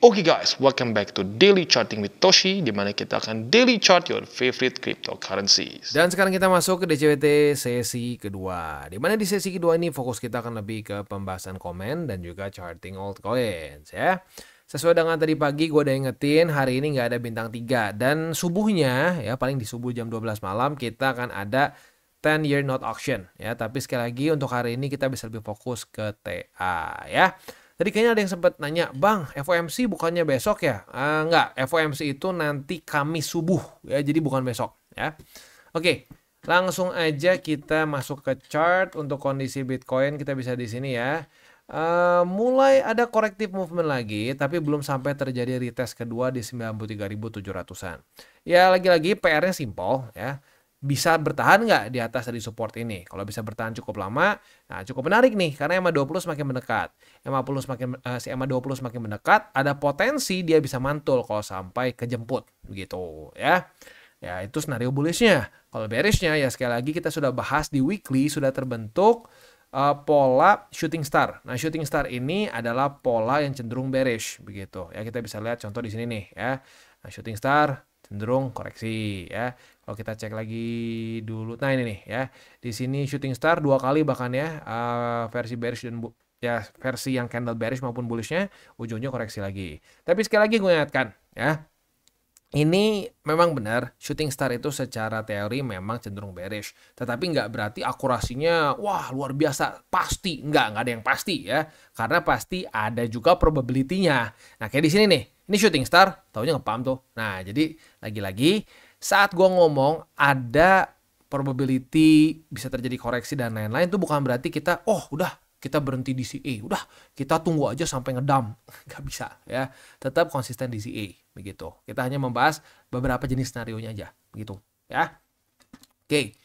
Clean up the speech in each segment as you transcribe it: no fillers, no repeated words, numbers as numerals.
Oke guys, welcome back to Daily Charting with Toshi, di mana kita akan daily chart your favorite cryptocurrencies. Dan sekarang kita masuk ke DCWT sesi kedua. Di mana di sesi kedua ini fokus kita akan lebih ke pembahasan komen dan juga charting altcoins ya. Sesuai dengan tadi pagi gue udah ingetin hari ini nggak ada bintang 3. Dan subuhnya ya paling di subuh jam 12 malam kita akan ada 10-year note auction ya. Tapi sekali lagi untuk hari ini kita bisa lebih fokus ke TA ya. Tadi kayaknya ada yang sempat nanya, Bang, FOMC bukannya besok ya? Enggak, FOMC itu nanti Kamis subuh ya, jadi bukan besok ya. Oke, langsung aja kita masuk ke chart untuk kondisi Bitcoin. Kita bisa di sini ya. Mulai ada corrective movement lagi, tapi belum sampai terjadi retest kedua di 93.700-an. Ya, lagi-lagi PR-nya simpel ya. Bisa bertahan nggak di atas dari support ini? Kalau bisa bertahan cukup lama, nah cukup menarik nih karena EMA 20 semakin mendekat. Si EMA 20 semakin mendekat, ada potensi dia bisa mantul kalau sampai kejemput begitu ya. Ya itu skenario bullishnya. Kalau bearishnya ya sekali lagi kita sudah bahas di weekly sudah terbentuk pola shooting star. Nah, shooting star ini adalah pola yang cenderung bearish begitu. Ya kita bisa lihat contoh di sini nih ya. Nah, shooting star cenderung koreksi ya. Kalau kita cek lagi dulu, nah ini nih ya, di sini shooting star 2 kali bahkan ya, versi bearish dan ya versi yang candle bearish maupun bullishnya, ujungnya koreksi lagi. Tapi sekali lagi gue ingatkan ya, ini memang benar shooting star itu secara teori memang cenderung bearish, tetapi nggak berarti akurasinya wah luar biasa pasti, nggak ada yang pasti ya, karena pasti ada juga probability-nya. Nah kayak di sini nih, ini shooting star, taunya nge-pump tuh. Nah jadi lagi-lagi saat gue ngomong ada probability bisa terjadi koreksi dan lain-lain itu bukan berarti kita udah kita berhenti di CA, udah kita tunggu aja sampai ngedam. Nggak bisa ya, tetap konsisten di CA begitu. Kita hanya membahas beberapa jenis scenarionya aja begitu ya. Oke.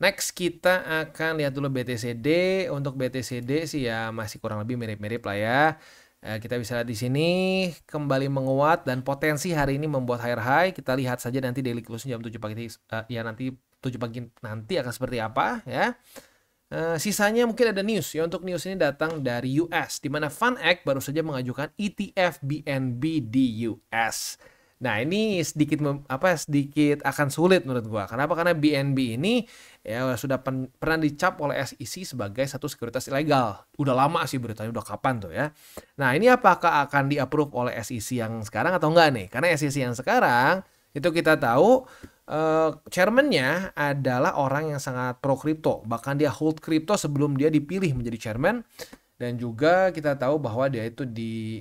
Next kita akan lihat dulu BTCD. Untuk BTCD sih ya masih kurang lebih mirip-mirip lah ya. Kita bisa lihat di sini kembali menguat dan potensi hari ini membuat higher high. Kita lihat saja nanti daily close jam 7 pagi ya nanti 7 pagi nanti akan seperti apa ya. Sisanya mungkin ada news ya. Untuk news ini datang dari US di mana FunEgg baru saja mengajukan ETF BNB di US. Nah, ini sedikit akan sulit menurut gua. Kenapa? Karena BNB ini ya sudah pernah dicap oleh SEC sebagai satu sekuritas ilegal. Udah lama sih beritanya, udah kapan tuh ya. Nah, ini apakah akan di-approve oleh SEC yang sekarang atau enggak nih? Karena SEC yang sekarang itu kita tahu chairman-nya adalah orang yang sangat pro crypto. Bahkan dia hold crypto sebelum dia dipilih menjadi chairman. Dan juga kita tahu bahwa dia itu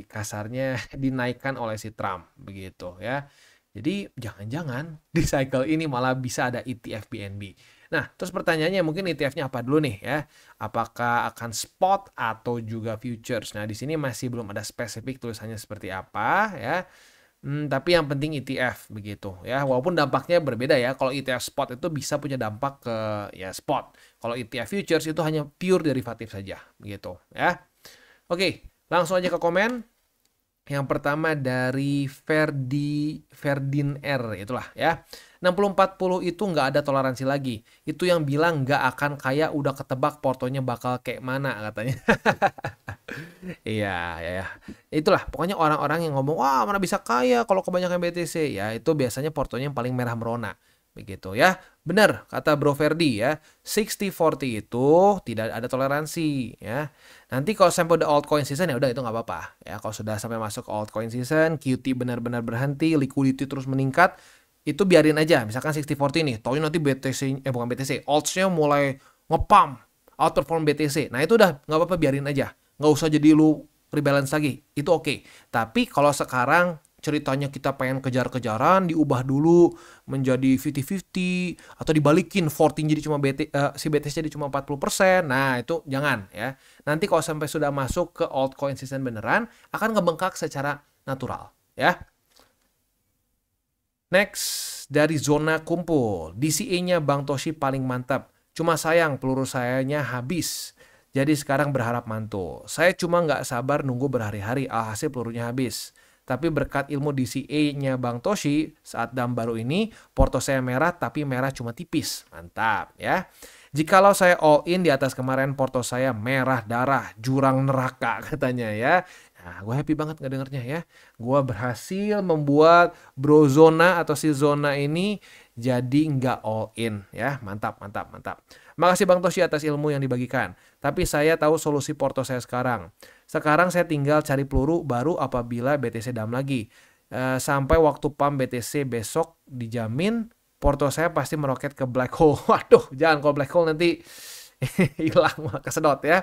kasarnya dinaikkan oleh si Trump begitu ya. Jadi jangan-jangan di cycle ini malah bisa ada ETF BNB. Nah, terus pertanyaannya mungkin ETF-nya apa dulu nih ya? Apakah akan spot atau juga futures? Nah, di sini masih belum ada spesifik tulisannya seperti apa ya. Tapi yang penting ETF begitu ya. Walaupun dampaknya berbeda ya. Kalau ETF spot itu bisa punya dampak ke ya spot. Kalau ETF futures itu hanya pure derivatif saja begitu ya. Oke, langsung aja ke komen. Yang pertama dari Ferdin R itulah ya. 60-40 itu nggak ada toleransi lagi. Itu yang bilang nggak akan kaya udah ketebak portonya bakal kayak mana katanya. Iya, ya. Itulah pokoknya orang-orang yang ngomong, wah mana bisa kaya kalau kebanyakan BTC. Ya itu biasanya portonya yang paling merah merona. Begitu ya. Benar kata Bro Ferdi ya. 60-40 itu tidak ada toleransi ya. Nanti kalau sampai udah altcoin season ya udah itu nggak apa-apa. Ya kalau sudah sampai masuk altcoin season, QT benar-benar berhenti, liquidity terus meningkat, itu biarin aja. Misalkan 60-40 nih, taunya nanti bukan BTC, alts-nya mulai ngepump, outperform BTC. Nah itu udah nggak apa-apa biarin aja. Nggak usah jadi lu rebalance lagi. Itu oke. Tapi kalau sekarang ceritanya kita pengen kejar-kejaran, diubah dulu menjadi 50-50 atau dibalikin 14 jadi cuma si BTC jadi cuma 40%. Nah, itu jangan ya. Nanti kalau sampai sudah masuk ke altcoin season beneran akan ngebengkak secara natural ya. Next dari zona kumpul. DCA-nya Bang Toshi paling mantap. Cuma sayang peluru sayanya habis. Jadi sekarang berharap mantul. Saya cuma nggak sabar nunggu berhari-hari alhasil pelurunya habis. Tapi berkat ilmu DCA-nya Bang Toshi, saat dam baru ini, porto saya merah tapi merah cuma tipis. Mantap ya. Jikalau saya all in di atas kemarin, porto saya merah darah, jurang neraka katanya ya. Nah, gue happy banget ngedengernya ya. Gue berhasil membuat Bro Zona atau si Zona ini jadi nggak all in ya. Mantap, mantap, mantap. Makasih Bang Toshi atas ilmu yang dibagikan. Tapi saya tahu solusi porto saya sekarang. Sekarang saya tinggal cari peluru baru apabila BTC down lagi. Sampai waktu pump BTC besok dijamin porto saya pasti meroket ke black hole. Waduh, jangan kalau black hole nanti hilang kesedot ya.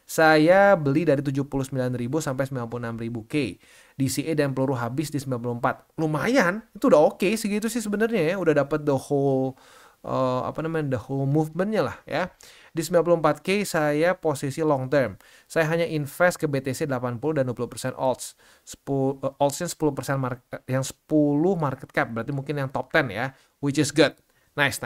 Saya beli dari 79.000 sampai 96.000 K. DCA dan peluru habis di 94. Lumayan, itu udah oke segitu sih sebenarnya ya. Udah dapat the whole the whole movementnya lah ya. Di 94K saya posisi long term. Saya hanya invest ke BTC 80 dan 20% alts. Altsnya 10% yang 10 market cap, berarti mungkin yang top 10 ya, which is good. Nice.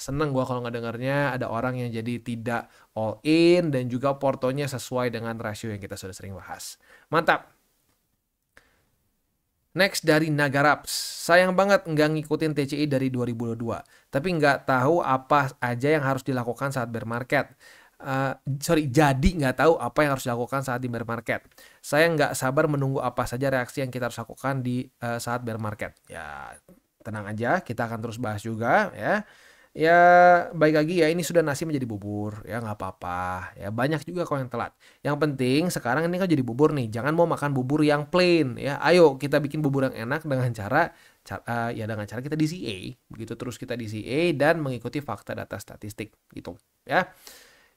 Seneng gue kalau ngedengarnya ada orang yang jadi tidak all in dan juga portonya sesuai dengan rasio yang kita sudah sering bahas. Mantap. Next dari Nagaraps. Sayang banget nggak ngikutin TCI dari 2022. Tapi nggak tahu apa aja yang harus dilakukan saat bear market. Jadi nggak tahu apa yang harus dilakukan saat di bear market. Saya nggak sabar menunggu apa saja reaksi yang kita harus lakukan di saat bear market. Ya, tenang aja, kita akan terus bahas juga ya. Ya, baik lagi ya, ini sudah nasi menjadi bubur, ya nggak apa-apa. Ya, banyak juga kok yang telat. Yang penting sekarang ini kan jadi bubur nih, jangan mau makan bubur yang plain ya. Ayo kita bikin bubur yang enak dengan cara kita DCA, begitu terus kita DCA dan mengikuti fakta data statistik gitu ya.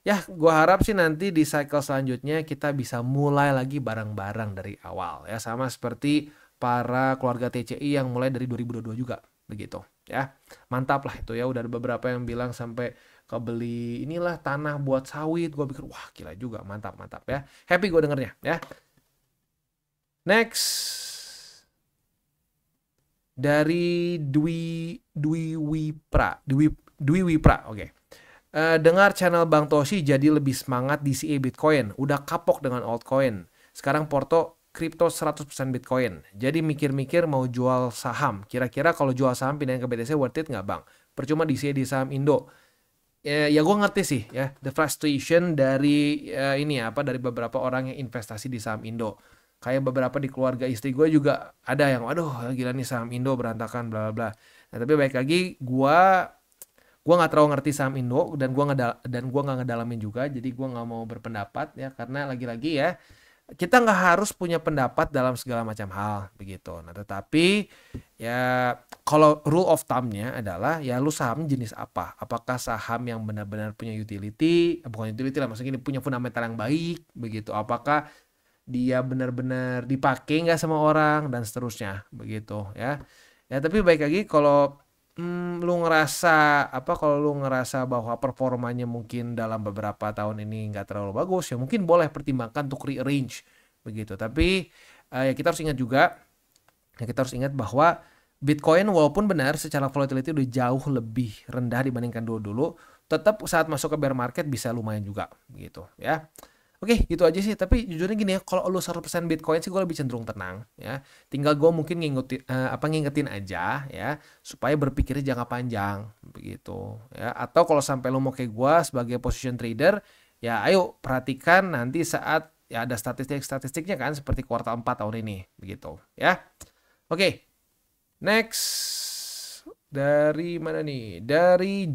Ya, gua harap sih nanti di cycle selanjutnya kita bisa mulai lagi bareng-bareng dari awal ya, sama seperti para keluarga TCI yang mulai dari 2022 juga begitu ya. Mantap lah itu ya, udah ada beberapa yang bilang sampai kebeli inilah tanah buat sawit. Gue pikir wah gila juga, mantap ya, happy gue dengernya ya. Next dari Dwi Wipra, oke. Dengar channel Bang Toshi jadi lebih semangat DCA Bitcoin, udah kapok dengan altcoin. Sekarang porto kripto 100% Bitcoin. Jadi mikir-mikir mau jual saham. Kira-kira kalau jual saham pindahin ke BTC worth it nggak Bang? Percuma DCA di saham Indo. Ya gue ngerti sih ya, the frustration dari dari beberapa orang yang investasi di saham Indo. Kayak beberapa di keluarga istri gue juga ada yang aduh gila nih saham Indo berantakan bla bla. Nah, tapi baik lagi gue nggak terlalu ngerti saham Indo dan gue nggak ngedalamin juga, jadi gue nggak mau berpendapat ya, karena lagi-lagi ya kita nggak harus punya pendapat dalam segala macam hal begitu. Nah, tetapi ya kalau rule of thumb-nya adalah ya lu saham jenis apa? Apakah saham yang benar-benar punya utility, bukan utility lah, maksudnya ini punya fundamental yang baik begitu. Apakah dia benar-benar dipakai nggak sama orang dan seterusnya begitu ya. Ya tapi baik lagi kalau lu ngerasa bahwa performanya mungkin dalam beberapa tahun ini nggak terlalu bagus, ya mungkin boleh pertimbangkan untuk rearrange begitu. Tapi ya kita harus ingat bahwa Bitcoin walaupun benar secara volatility udah jauh lebih rendah dibandingkan dulu, tetap saat masuk ke bear market bisa lumayan juga begitu ya. Oke, gitu aja sih. Tapi jujurnya gini ya, kalau lu 100% Bitcoin sih gue lebih cenderung tenang ya. Tinggal gue mungkin ngingetin aja ya, supaya berpikirnya jangka panjang begitu ya. Atau kalau sampai lu mau kayak gue sebagai position trader, ya ayo perhatikan nanti saat ya ada statistiknya kan, seperti kuartal 4 tahun ini begitu ya. Oke. Next dari mana nih? Dari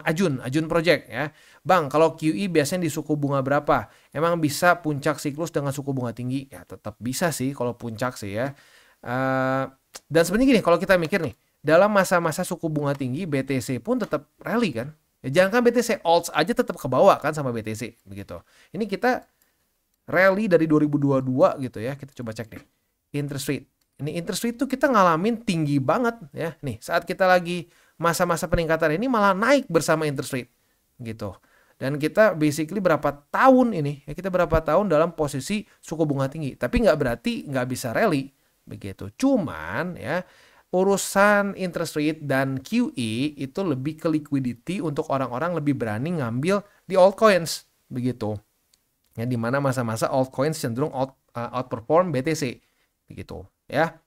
Ajun Project ya. Bang, kalau QE biasanya di suku bunga berapa? Emang bisa puncak siklus dengan suku bunga tinggi? Ya tetap bisa sih kalau puncak sih ya. Dan sebenarnya gini, kalau kita mikir nih, dalam masa-masa suku bunga tinggi, BTC pun tetap rally kan? Ya, jangan kan BTC, alts aja tetap kebawa kan sama BTC begitu. Ini kita rally dari 2022 gitu ya. Kita coba cek nih. Interest rate. Ini interest rate tuh kita ngalamin tinggi banget ya. Nih, saat kita lagi masa-masa peningkatan ini malah naik bersama interest rate gitu. Dan kita basically berapa tahun ini ya, kita berapa tahun dalam posisi suku bunga tinggi. Tapi nggak berarti nggak bisa rally begitu. Cuman ya urusan interest rate dan QE itu lebih ke liquidity untuk orang-orang lebih berani ngambil di altcoins begitu. Ya, di mana masa-masa altcoins cenderung outperform BTC begitu ya.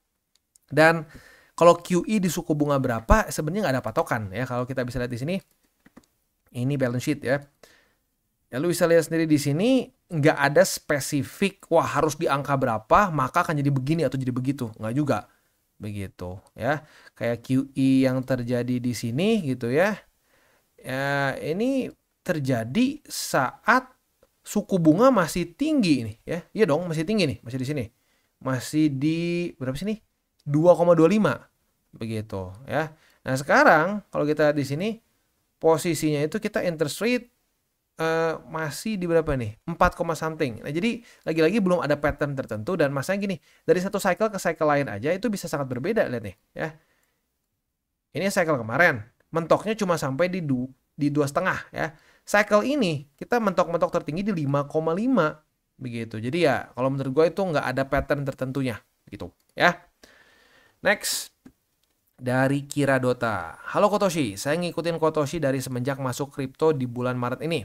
Dan kalau QE di suku bunga berapa sebenarnya nggak ada patokan ya. Kalau kita bisa lihat di sini, ini balance sheet ya. Ya lu bisa lihat sendiri di sini nggak ada spesifik wah harus di angka berapa maka akan jadi begini atau jadi begitu, nggak juga begitu ya. Kayak QE yang terjadi di sini gitu ya. Ya ini terjadi saat suku bunga masih tinggi nih ya. Iya dong, masih tinggi nih, masih di sini. Masih di berapa sih nih? 2,25 begitu ya. Nah, sekarang kalau kita di sini posisinya itu kita interest rate masih di berapa nih? 4, something. Nah, jadi lagi-lagi belum ada pattern tertentu dan masanya gini, dari satu cycle ke cycle lain aja itu bisa sangat berbeda lihat nih ya. Ini cycle kemarin, mentoknya cuma sampai di 2,5 ya. Cycle ini kita mentok-mentok tertinggi di 5,5 begitu. Jadi ya kalau menurut gue itu nggak ada pattern tertentunya gitu ya. Next dari Kira Dota. Halo Kotoshi, saya ngikutin Kotoshi dari semenjak masuk kripto di bulan Maret ini.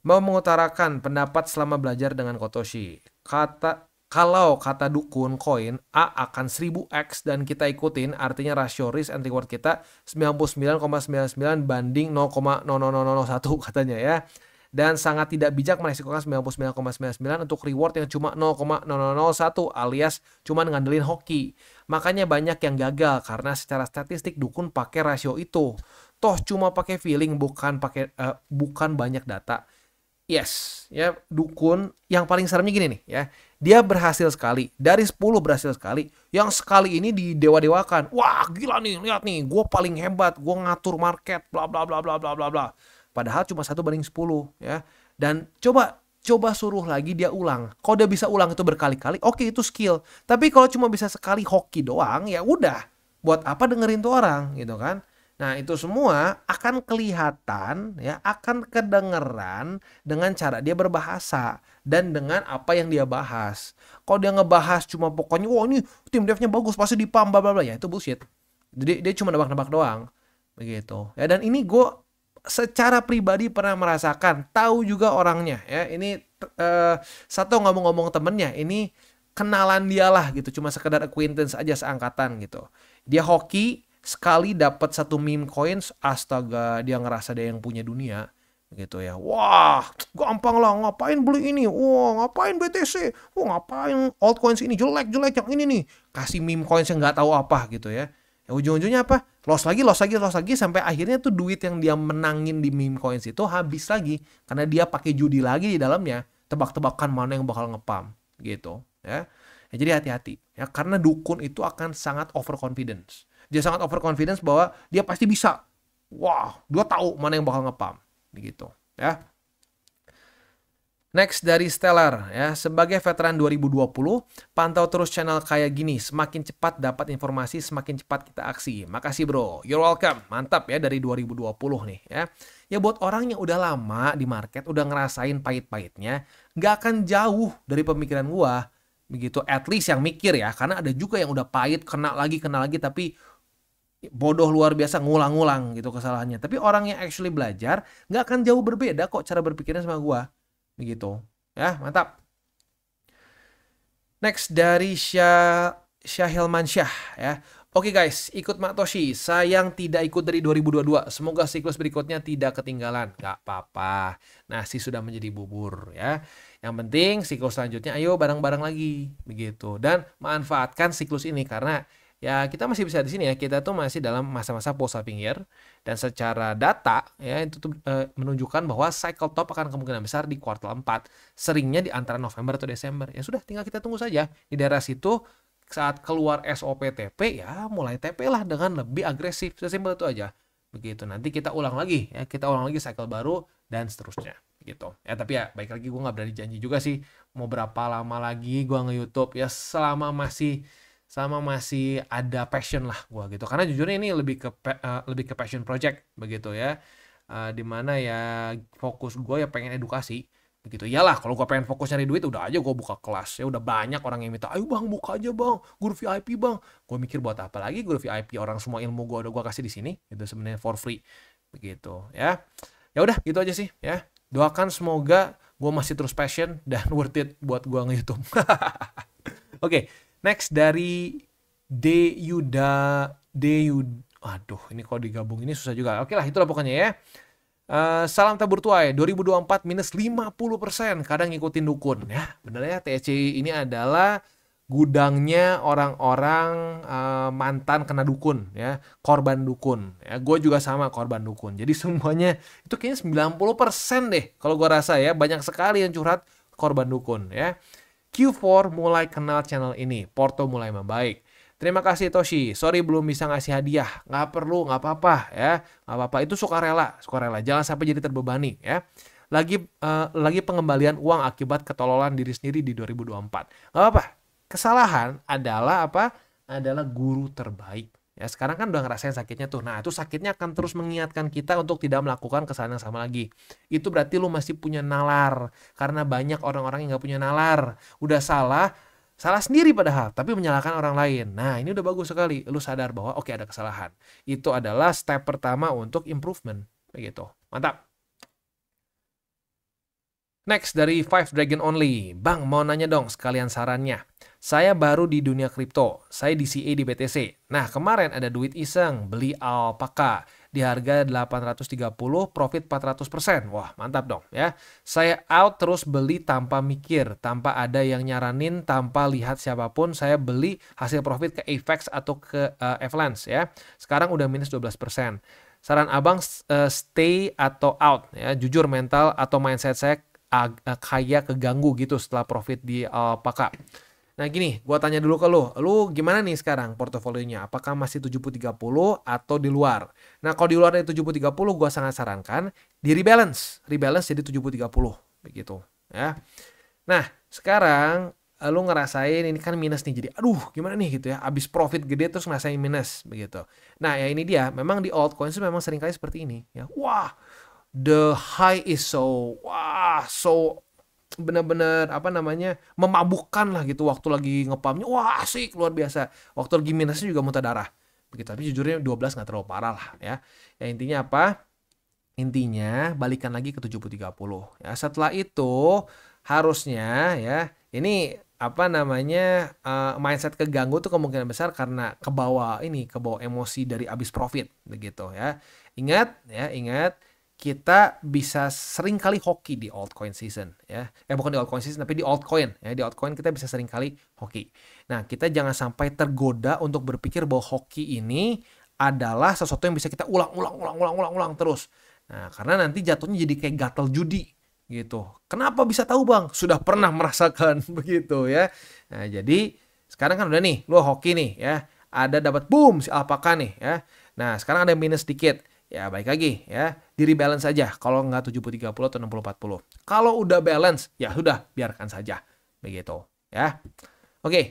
Mau mengutarakan pendapat selama belajar dengan Kotoshi. Kalau kata dukun koin A akan 1000x dan kita ikutin, artinya rasio risk and reward kita 99,99 banding 0,00001 katanya ya. Dan sangat tidak bijak meresikokan 99,99 untuk reward yang cuma 0,001 alias cuma ngandelin hoki. Makanya banyak yang gagal karena secara statistik dukun pakai rasio itu. Toh cuma pakai feeling bukan banyak data. Yes, ya dukun yang paling seremnya gini nih ya. Dia berhasil sekali, dari 10 berhasil sekali. Yang sekali ini didewa-dewakan. Wah, gila nih, lihat nih, gue paling hebat, gue ngatur market, bla bla bla bla bla bla bla. Padahal cuma 1/10 ya. Dan coba suruh lagi dia ulang. Kalau dia bisa ulang itu berkali-kali, oke itu skill. Tapi kalau cuma bisa sekali hoki doang, ya udah. Buat apa dengerin tuh orang gitu kan? Nah, itu semua akan kelihatan ya, akan kedengeran dengan cara dia berbahasa dan dengan apa yang dia bahas. Kalau dia ngebahas cuma pokoknya wah ini tim devnya bagus pasti dipam bla bla bla ya itu bullshit. Jadi dia cuma nebak-nebak doang. Begitu. Ya dan ini gue secara pribadi pernah merasakan, tahu juga orangnya ya. Ini satu ngomong-ngomong temennya, ini kenalan dia lah gitu, cuma sekedar acquaintance aja seangkatan gitu. Dia hoki sekali dapat 1 meme coins, astaga dia ngerasa dia yang punya dunia gitu ya. Wah, gampang lah, ngapain beli ini? Wah, ngapain BTC? Wah, ngapain altcoins ini jelek-jelek yang ini nih. Kasih meme coins yang nggak tahu apa gitu ya. Ya ujung-ujungnya apa? Loss lagi sampai akhirnya tuh duit yang dia menangin di meme coins itu habis lagi karena dia pakai judi lagi di dalamnya, tebak-tebakan mana yang bakal ngepam gitu ya. Ya jadi hati-hati ya karena dukun itu akan sangat overconfidence. Dia sangat overconfidence bahwa dia pasti bisa. Wah, dia tahu mana yang bakal ngepam. Begitu, ya. Next dari Stellar, ya. Sebagai veteran 2020, pantau terus channel kayak gini. Semakin cepat dapat informasi, semakin cepat kita aksi. Makasih bro, you're welcome. Mantap ya dari 2020 nih, ya. Ya buat orang yang udah lama di market, udah ngerasain pahit-pahitnya, nggak akan jauh dari pemikiran gua. Begitu, at least yang mikir ya. Karena ada juga yang udah pahit, kena lagi, tapi bodoh luar biasa ngulang-ngulang gitu kesalahannya. Tapi orang yang actually belajar nggak akan jauh berbeda kok cara berpikirnya sama gua. Begitu. Ya, mantap. Next dari Syahilman Syah ya. Oke guys, ikut Mak Toshi. Sayang tidak ikut dari 2022. Semoga siklus berikutnya tidak ketinggalan. Gak apa-apa. Nasi sudah menjadi bubur ya. Yang penting siklus selanjutnya ayo bareng-bareng lagi. Begitu. Dan manfaatkan siklus ini karena ya kita masih bisa di sini ya, kita tuh masih dalam masa-masa post halving year dan secara data ya itu tuh menunjukkan bahwa cycle top akan kemungkinan besar di kuartal 4, seringnya di antara November atau Desember. Ya sudah tinggal kita tunggu saja di daerah situ saat keluar SOP TP ya mulai TP lah dengan lebih agresif, sesimpel itu aja. Begitu. Nanti kita ulang lagi ya, kita ulang lagi cycle baru dan seterusnya gitu. Ya tapi ya baik lagi gue nggak berani janji juga sih mau berapa lama lagi gue nge-YouTube ya selama masih ada passion lah gua gitu karena jujurnya ini lebih ke passion project begitu ya, dimana ya fokus gue ya pengen edukasi begitu. Iyalah kalau gue pengen fokus nyari duit udah aja gue buka kelas ya udah banyak orang yang minta ayo bang buka aja bang guru VIP bang. Gue mikir buat apa lagi guru VIP, orang semua ilmu gue udah gue kasih di sini itu sebenarnya for free begitu ya. Ya udah gitu aja sih ya, doakan semoga gue masih terus passion dan worth it buat gue nge-YouTube. Oke. Next dari aduh ini kalau digabung ini susah juga. Oke lah itulah pokoknya ya. Salam tabur tuai 2024 minus 50%, kadang ngikutin dukun ya. Bener ya, TCI ini adalah gudangnya orang-orang mantan kena dukun ya, korban dukun ya. Gue juga sama korban dukun. Jadi semuanya itu kayaknya 90% deh kalau gue rasa ya, banyak sekali yang curhat korban dukun ya. Q4 mulai kenal channel ini, Porto mulai membaik. Terima kasih Toshi, sorry belum bisa ngasih hadiah. Nggak perlu, nggak apa-apa ya. Nggak apa-apa, itu sukarela. Jangan sampai jadi terbebani ya. Lagi pengembalian uang akibat ketololan diri sendiri di 2024. Nggak apa-apa, kesalahan adalah apa? Adalah guru terbaik. Ya, sekarang kan udah ngerasain sakitnya tuh. Nah, itu sakitnya akan terus mengingatkan kita untuk tidak melakukan kesalahan yang sama lagi. Itu berarti lu masih punya nalar. Karena banyak orang-orang yang nggak punya nalar. Udah salah sendiri padahal, tapi menyalahkan orang lain. Nah, ini udah bagus sekali. Lu sadar bahwa oke, ada kesalahan. Itu adalah step pertama untuk improvement. Begitu. Mantap. Next dari Five Dragon Only. Bang, mau nanya dong sekalian sarannya. Saya baru di dunia kripto. Saya DCA di BTC. Nah, kemarin ada duit iseng beli alpaka di harga 830, profit 400%. Wah, mantap dong ya. Saya out terus beli tanpa mikir, tanpa ada yang nyaranin, tanpa lihat siapapun. Saya beli hasil profit ke AVAX atau ke Avalanche ya. Sekarang udah minus 12%. Saran abang stay atau out ya. Jujur mental atau mindset saya kayak keganggu gitu setelah profit di alpaka. Nah gini, gua tanya dulu ke lu gimana nih sekarang portofolionya? Apakah masih 70-30 atau di luar? Nah kalau di luar dari 70-30 gua sangat sarankan di rebalance jadi 70-30 begitu ya. Nah sekarang lu ngerasain ini kan minus nih, jadi aduh gimana nih gitu ya, abis profit gede terus ngerasain minus begitu. Nah ya ini dia, memang di altcoins memang seringkali seperti ini ya. Wah, the high is so bener-bener memabukkan lah gitu waktu lagi ngepamnya, wah asik luar biasa, waktu lagi minusnya juga muntah darah begitu. Tapi jujurnya 12 nggak terlalu parah lah ya. Intinya apa? Intinya balikan lagi ke 70-30 ya. Setelah itu harusnya ya ini mindset keganggu tuh kemungkinan besar karena kebawa emosi dari abis profit begitu ya. Ingat kita bisa sering kali hoki di altcoin season ya. Bukan di altcoin season tapi di altcoin ya. Di altcoin kita bisa sering kali hoki. Nah, kita jangan sampai tergoda untuk berpikir bahwa hoki ini adalah sesuatu yang bisa kita ulang terus. Nah, karena nanti jatuhnya jadi kayak gatel judi gitu. Kenapa bisa tahu, Bang? Sudah pernah merasakan begitu ya. Nah, jadi sekarang kan udah nih, lu hoki nih ya. Ada dapat boom si alpaka nih ya. Nah, sekarang ada minus dikit. Ya baik lagi ya, di rebalance saja kalau nggak 70-30 atau 60-40. Kalau udah balance, ya sudah biarkan saja. Begitu ya. Oke,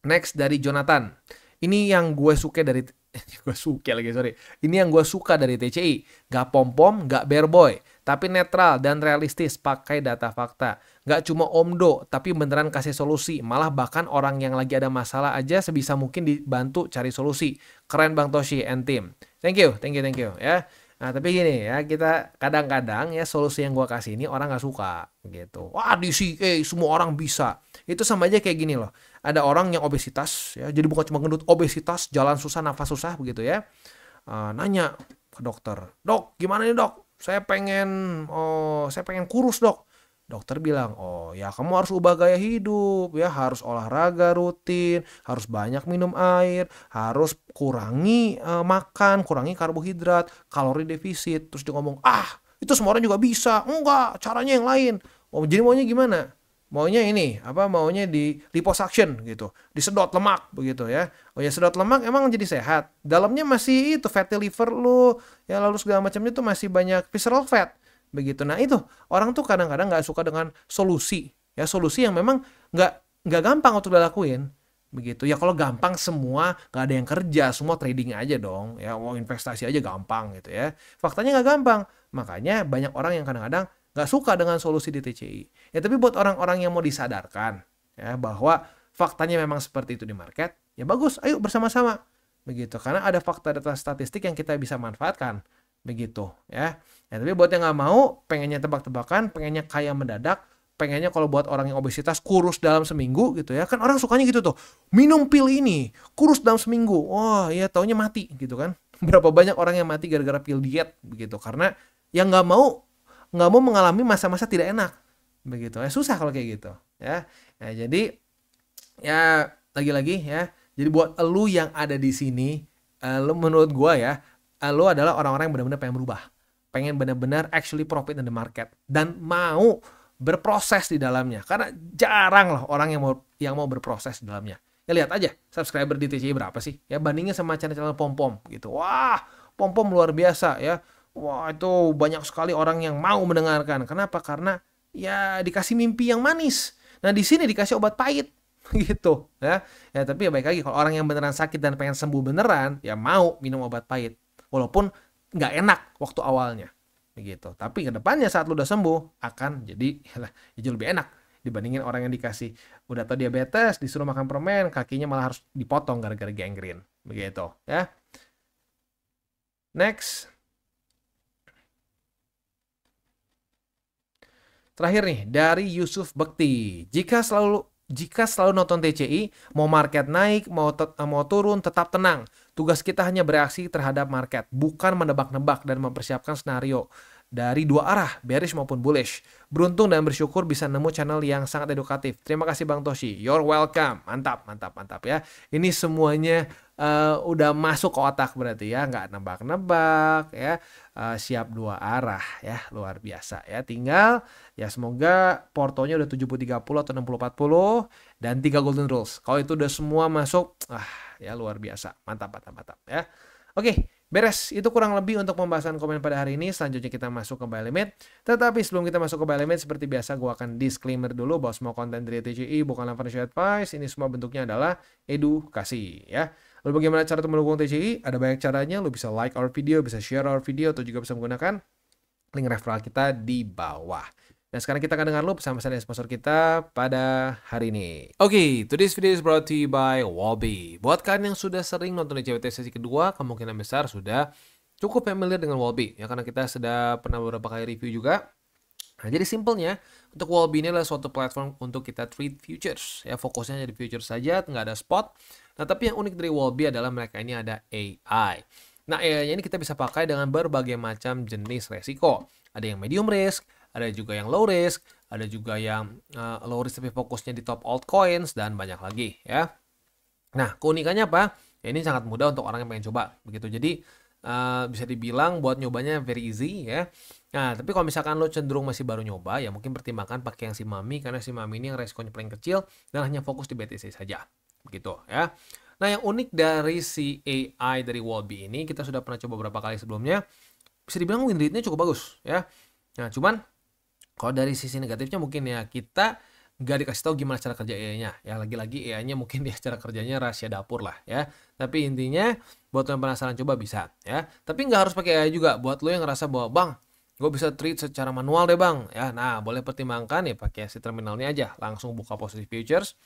next dari Jonathan. Ini yang gue suka dari Ini yang gue suka dari TCI. Gak pom-pom, gak bear boy, tapi netral dan realistis, pakai data fakta. Gak cuma omdo, tapi beneran kasih solusi. Malah bahkan orang yang lagi ada masalah aja sebisa mungkin dibantu cari solusi. Keren Bang Toshi and team. Thank you ya. Nah tapi gini ya, kita kadang-kadang ya solusi yang gue kasih ini orang gak suka gitu. Wah DCA semua orang bisa. Itu sama aja kayak gini loh. Ada orang yang obesitas ya, jadi bukan cuma gendut, obesitas, jalan susah, nafas susah begitu ya. Nanya ke dokter, dok gimana nih dok? Saya pengen kurus dok. Dokter bilang, oh ya kamu harus ubah gaya hidup ya, harus olahraga rutin, harus banyak minum air, harus kurangi makan, kurangi karbohidrat, kalori defisit. Terus dia ngomong, itu semua orang juga bisa. Enggak, caranya yang lain. Oh, jadi maunya gimana? Maunya maunya di liposuction gitu, disedot lemak begitu ya. Oh ya sedot lemak emang jadi sehat. Dalamnya masih itu fatty liver lu, ya lalu segala macamnya tuh masih banyak visceral fat. Begitu. Nah itu orang tuh kadang-kadang nggak suka dengan solusi yang memang nggak gampang untuk dilakuin begitu ya. Kalau gampang semua nggak ada yang kerja, semua trading aja dong ya, mau investasi aja gampang gitu ya. Faktanya nggak gampang, makanya banyak orang yang kadang-kadang nggak suka dengan solusi di TCI ya. Tapi buat orang-orang yang mau disadarkan ya bahwa faktanya memang seperti itu di market, ya bagus, ayo bersama-sama begitu, karena ada fakta data statistik yang kita bisa manfaatkan begitu ya. Tapi buat yang nggak mau, pengennya tebak-tebakan, pengennya kaya mendadak, pengennya kalau buat orang yang obesitas kurus dalam seminggu gitu ya, kan orang sukanya gitu tuh, minum pil ini kurus dalam seminggu, wah ya taunya mati gitu kan. Berapa banyak orang yang mati gara-gara pil diet begitu, karena yang nggak mau mengalami masa-masa tidak enak, begitu ya. Susah kalau kayak gitu ya. Nah, jadi ya lagi-lagi ya, jadi buat elu yang ada di sini, lu menurut gua ya, lu adalah orang-orang yang benar-benar pengen berubah, pengen benar-benar actually profit in the market dan mau berproses di dalamnya, karena jarang lah orang yang mau berproses di dalamnya. Ya lihat aja subscriber di TCI berapa sih ya, bandingnya sama channel-channel pom-pom gitu. Wah, pom-pom luar biasa ya. Wah, itu banyak sekali orang yang mau mendengarkan. Kenapa? Karena ya dikasih mimpi yang manis. Nah, di sini dikasih obat pahit gitu ya. Ya, tapi ya baik lagi, kalau orang yang beneran sakit dan pengen sembuh beneran, ya mau minum obat pahit. Walaupun nggak enak waktu awalnya begitu. Tapi kedepannya saat lu udah sembuh akan jadi jadi lebih enak dibandingin orang yang dikasih udah tau diabetes, disuruh makan permen, kakinya malah harus dipotong gara-gara gangrene begitu ya. Next. Terakhir nih dari Yusuf Bekti. Jika selalu nonton TCI, mau market naik, mau turun, tetap tenang. Tugas kita hanya bereaksi terhadap market, bukan menebak-nebak dan mempersiapkan skenario dari dua arah, bearish maupun bullish. Beruntung dan bersyukur bisa nemu channel yang sangat edukatif. Terima kasih Bang Toshi. You're welcome. Mantap, mantap, mantap ya. Ini semuanya udah masuk ke otak berarti ya, nggak nebak-nebak ya. Siap dua arah ya, luar biasa ya. Tinggal ya semoga portonya udah 70-30 atau 60-40 dan 3 golden rules. Kalau itu udah semua masuk, ya luar biasa. Mantap, mantap, mantap ya. Oke. Beres, itu kurang lebih untuk pembahasan komen pada hari ini. Selanjutnya kita masuk ke buy limit. Tetapi sebelum kita masuk ke buy limit, seperti biasa gue akan disclaimer dulu bahwa semua konten dari TCI bukanlah financial advice. Ini semua bentuknya adalah edukasi ya. Lalu bagaimana cara untuk mendukung TCI? Ada banyak caranya. Lu bisa like our video, bisa share our video, atau juga bisa menggunakan link referral kita di bawah. Dan sekarang kita akan dengar lu pesan-pesan dari sponsor kita pada hari ini. Oke, today's video is brought to you by Wallbe. Buat kalian yang sudah sering nonton di CWT sesi kedua, kemungkinan besar sudah cukup familiar dengan Wallbe. Ya, karena kita sudah pernah beberapa kali review juga. Nah, jadi simpelnya, untuk Wallbe ini adalah suatu platform untuk kita trade futures. Ya, fokusnya jadi futures saja, nggak ada spot. Nah, tapi yang unik dari Wallbe adalah mereka ini ada AI. Nah, AI-nya ini kita bisa pakai dengan berbagai macam jenis resiko. Ada yang medium risk, ada juga yang low risk, ada juga yang low risk tapi fokusnya di top altcoins, dan banyak lagi ya. Nah, keunikannya apa? Ya, ini sangat mudah untuk orang yang pengen coba begitu. Jadi bisa dibilang buat nyobanya very easy ya. Nah, tapi kalau misalkan lo cenderung masih baru nyoba, ya mungkin pertimbangkan pakai yang si Mami, karena si Mami ini yang resikonya paling kecil dan hanya fokus di BTC saja. Begitu ya. Nah, yang unik dari si AI dari Wallbe ini, kita sudah pernah coba beberapa kali sebelumnya. Bisa dibilang win rate-nya cukup bagus ya. Nah, cuman kalau dari sisi negatifnya mungkin ya kita nggak dikasih tahu gimana cara kerja AI-nya. Ya lagi-lagi AI-nya mungkin dia cara kerjanya rahasia dapur lah ya. Tapi intinya buat lo yang penasaran coba bisa ya. Tapi nggak harus pakai AI juga. Buat lo yang ngerasa bahwa bang, gue bisa trade secara manual deh bang. Ya, nah boleh pertimbangkan ya pakai si terminalnya aja. Langsung buka posisi futures.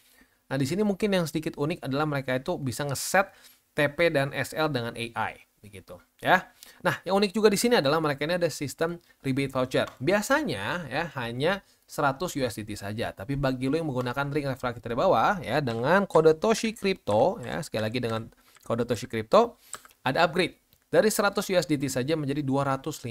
Nah di sini mungkin yang sedikit unik adalah mereka itu bisa ngeset TP dan SL dengan AI. Begitu ya. Nah, yang unik juga di sini adalah mereka ini ada sistem rebate voucher. Biasanya ya hanya 100 USDT saja, tapi bagi lo yang menggunakan link referral kita di bawah ya dengan kode Toshi Crypto ya, sekali lagi dengan kode Toshi Crypto ada upgrade dari 100 USDT saja menjadi 250.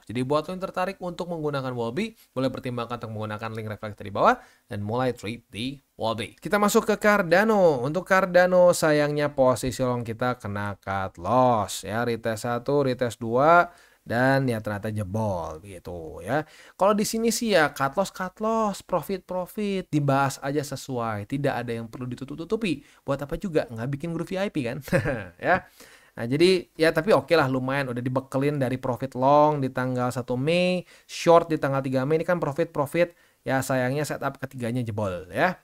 Jadi buat lo yang tertarik untuk menggunakan Wallbe, boleh pertimbangkan untuk menggunakan link referral kita di bawah dan mulai trade di Wallbe. Kita masuk ke Cardano. Untuk Cardano sayangnya posisi long kita kena cut loss ya, retest 1, retest 2 dan ya ternyata jebol gitu ya. Kalau di sini sih ya cut loss, profit dibahas aja sesuai, tidak ada yang perlu ditutup-tutupi. Buat apa juga, nggak bikin grup VIP kan? Ya. Nah, jadi ya tapi oke lah, lumayan udah dibekelin dari profit long di tanggal 1 Mei, short di tanggal 3 Mei. Ini kan profit ya, sayangnya setup ketiganya jebol ya.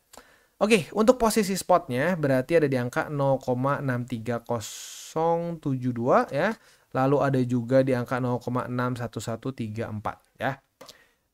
Oke, untuk posisi spotnya berarti ada di angka 0,63072 ya. Lalu ada juga di angka 0,61134 ya.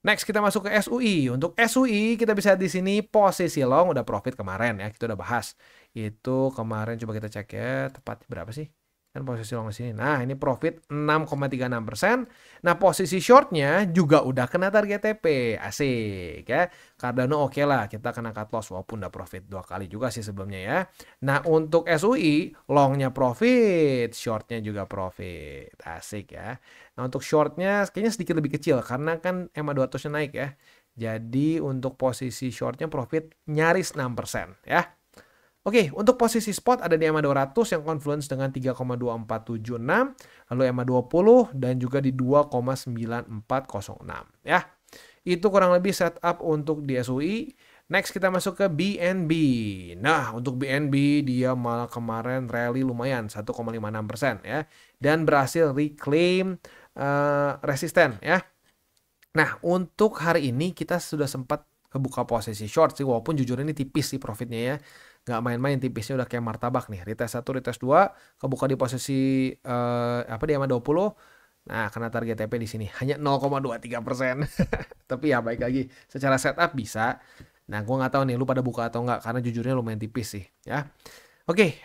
Next kita masuk ke SUI. Untuk SUI kita bisa di sini posisi long udah profit kemarin ya, kita udah bahas. Itu kemarin coba kita cek ya, tepat berapa sih? Kan posisi long di sini. Nah, ini profit 6,36%. Nah, posisi shortnya juga udah kena target TP. Asik ya. Cardano oke lah, kita kena cut loss walaupun udah profit 2 kali juga sih sebelumnya ya. Nah, untuk SUI, longnya profit, shortnya juga profit. Asik ya. Nah, untuk shortnya kayaknya sedikit lebih kecil karena kan EMA 200-nya naik ya. Jadi, untuk posisi shortnya profit nyaris 6% ya. Oke, untuk posisi spot ada di EMA 200 yang confluence dengan 3,2476, lalu EMA 20 dan juga di 2,9406 ya. Itu kurang lebih setup untuk di SUI. Next kita masuk ke BNB. Nah, untuk BNB dia malah kemarin rally lumayan 1,56% ya dan berhasil reclaim resisten ya. Nah, untuk hari ini kita sudah sempat kebuka posisi short sih, walaupun jujur ini tipis sih profitnya ya. Nggak main-main, tipisnya udah kayak martabak nih. Retest 1, retest 2, kebuka di posisi di EMA 20. Nah, kena target TP di sini hanya 0,23%. Tapi ya baik lagi, secara setup bisa. Nah, gue nggak tahu nih lu pada buka atau nggak karena jujurnya lumayan tipis sih ya. Oke,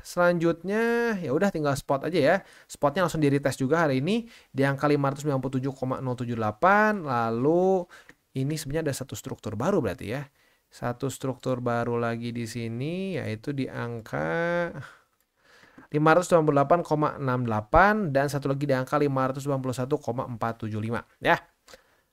selanjutnya ya udah tinggal spot aja ya. Spotnya langsung di retest juga hari ini di angka 597,078. Lalu ini sebenarnya ada satu struktur baru berarti ya. Satu struktur baru lagi di sini yaitu di angka 598,68 dan satu lagi di angka 591,475 ya.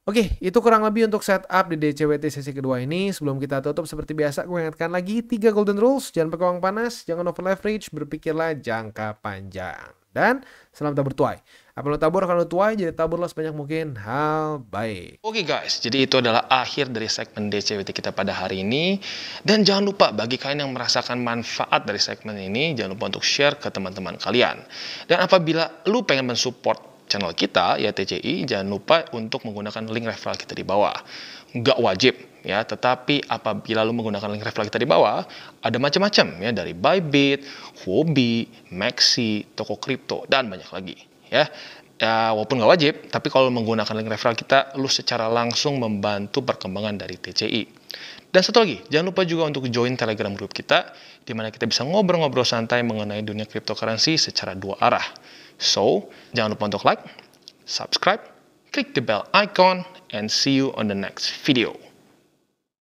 Oke, itu kurang lebih untuk setup di DCWT sesi kedua ini. Sebelum kita tutup seperti biasa, gue ingatkan lagi 3 golden rules. Jangan pakai uang panas, jangan over leverage, berpikirlah jangka panjang. Dan salam tabur tuai. Apa lo tabur akan lo tuai, jadi taburlah sebanyak mungkin hal baik. Oke guys, jadi itu adalah akhir dari segmen DCWT kita pada hari ini. Dan jangan lupa bagi kalian yang merasakan manfaat dari segmen ini, jangan lupa untuk share ke teman-teman kalian. Dan apabila lu pengen mensupport channel kita, ya TCI, jangan lupa untuk menggunakan link referral kita di bawah. Nggak wajib, ya, tetapi apabila lu menggunakan link referral kita di bawah, ada macam-macam ya, dari Bybit, Huobi, Maxi, toko kripto, dan banyak lagi. Ya, walaupun nggak wajib, tapi kalau menggunakan link referral kita, lu secara langsung membantu perkembangan dari TCI. Dan satu lagi, jangan lupa juga untuk join Telegram group kita, di mana kita bisa ngobrol-ngobrol santai mengenai dunia cryptocurrency secara 2 arah. So, jangan lupa untuk like, subscribe, click the bell icon, and see you on the next video.